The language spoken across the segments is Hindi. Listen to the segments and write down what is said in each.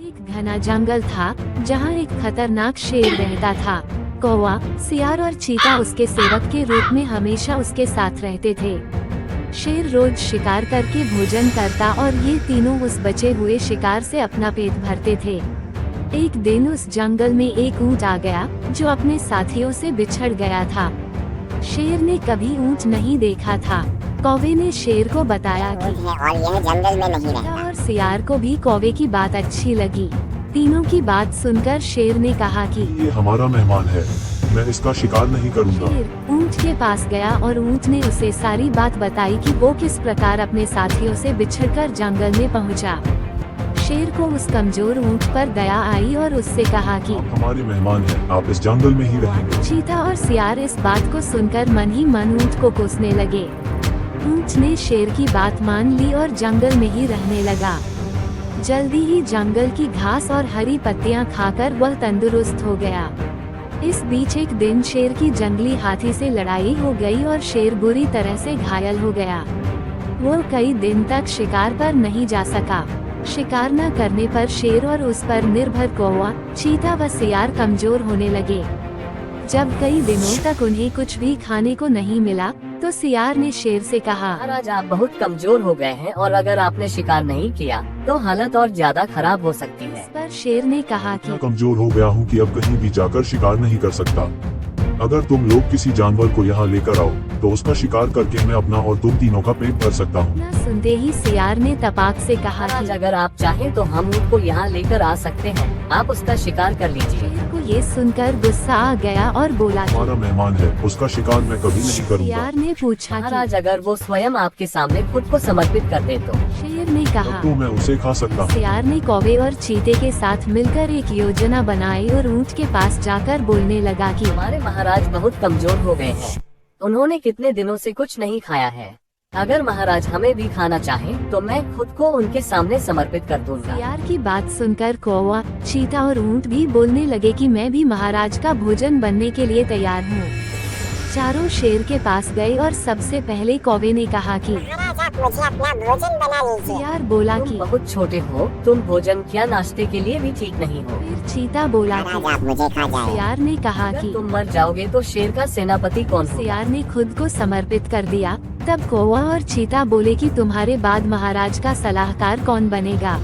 एक घना जंगल था जहाँ एक खतरनाक शेर रहता था। कौवा, सियार और चीता उसके सेवक के रूप में हमेशा उसके साथ रहते थे। शेर रोज शिकार करके भोजन करता और ये तीनों उस बचे हुए शिकार से अपना पेट भरते थे। एक दिन उस जंगल में एक ऊंट आ गया जो अपने साथियों से बिछड़ गया था। शेर ने कभी ऊंट नहीं देखा था। कौवे ने शेर को बताया कि और यह जंगल में नहीं चीता रहता। और सियार को भी कौवे की बात अच्छी लगी। तीनों की बात सुनकर शेर ने कहा कि ये हमारा मेहमान है, मैं इसका शिकार नहीं करूंगा। शेर ऊंट के पास गया और ऊंट ने उसे सारी बात बताई कि वो किस प्रकार अपने साथियों से बिछड़कर जंगल में पहुंचा। शेर को उस कमजोर ऊंट पर दया आई और उससे कहा कि आप हमारे मेहमान हैं, आप इस जंगल में ही रहेंगे। चीता और सियार इस बात को सुनकर मन ही मन ऊंट को कोसने लगे। ऊंट ने शेर की बात मान ली और जंगल में ही रहने लगा। जल्दी ही जंगल की घास और हरी पत्तियां खाकर वह तंदुरुस्त हो गया। इस बीच एक दिन शेर की जंगली हाथी से लड़ाई हो गई और शेर बुरी तरह से घायल हो गया। वो कई दिन तक शिकार पर नहीं जा सका। शिकार न करने पर शेर और उस पर निर्भर कौवा, चीता व सियार कमजोर होने लगे। जब कई दिनों तक उन्हें कुछ भी खाने को नहीं मिला तो सियार ने शेर से कहा, महाराज, आप बहुत कमजोर हो गए हैं और अगर आपने शिकार नहीं किया तो हालत और ज्यादा खराब हो सकती है। इस पर शेर ने कहा कि मैं कमजोर हो गया हूँ कि अब कहीं भी जाकर शिकार नहीं कर सकता। अगर तुम लोग किसी जानवर को यहाँ लेकर आओ तो उसका शिकार करके मैं अपना और तुम तीनों का पेट भर सकता हूँ। न सुनते ही सियार ने तपाक से कहा महाराज, कि अगर आप चाहें तो हम ऊँट को यहाँ लेकर आ सकते हैं, आप उसका शिकार कर लीजिए। शेर को ये सुनकर गुस्सा आ गया और बोला कि हमारा मेहमान है, उसका शिकार मैं कभी नहीं करूँगा। सियार ने पूछा कि महाराज, अगर वो स्वयं आपके सामने खुद को समर्पित कर दे तो। शेर ने कहा। तो मैं उसे खा सकता हूँ। सियार ने कौवे और चीते के साथ मिलकर एक योजना बनाई और ऊंट के पास जाकर बोलने लगा कि हमारे महाराज बहुत कमजोर हो गए हैं, उन्होंने कितने दिनों से कुछ नहीं खाया है। अगर महाराज हमें भी खाना चाहें तो मैं खुद को उनके सामने समर्पित कर दूंगा। सियार की बात सुनकर कौवा, चीता और ऊंट भी बोलने लगे कि मैं भी महाराज का भोजन बनने के लिए तैयार हूँ। चारों शेर के पास गए और सबसे पहले कौवे ने कहा कि महाराज, आप मुझे अपना भोजन बना लीजिए। सियार बोला तुम कि बहुत छोटे हो, तुम भोजन क्या नाश्ते के लिए भी ठीक नहीं हो। फिर चीता बोला महाराज, कि आप मुझे खा जाए। सियार ने कहा अगर कि तुम मर जाओगे तो शेर का सेनापति कौन होगा? सियार ने खुद को समर्पित कर दिया। तब कौवा और चीता बोले कि तुम्हारे बाद महाराज का सलाहकार कौन बनेगा।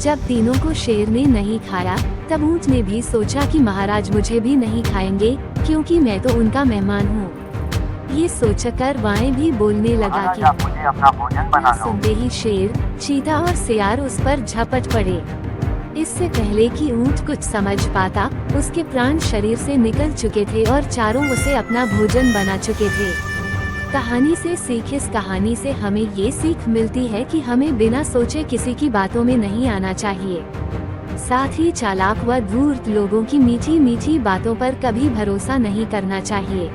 जब तीनों को शेर ने नहीं खाया तब ऊंट ने भी सोचा कि महाराज मुझे भी नहीं खाएंगे क्योंकि मैं तो उनका मेहमान हूँ। ये सोचकर वाएं भी बोलने लगा कि मुझे अपना भोजन बना लो। सुनते ही शेर, चीता और सियार उस पर झपट पड़े। इससे पहले कि ऊंट कुछ समझ पाता, उसके प्राण शरीर से निकल चुके थे और चारों उसे अपना भोजन बना चुके थे। कहानी से सीख। इस कहानी से हमें ये सीख मिलती है कि हमें बिना सोचे किसी की बातों में नहीं आना चाहिए। साथ ही चालाक व धूर्त लोगों की मीठी मीठी बातों पर कभी भरोसा नहीं करना चाहिए।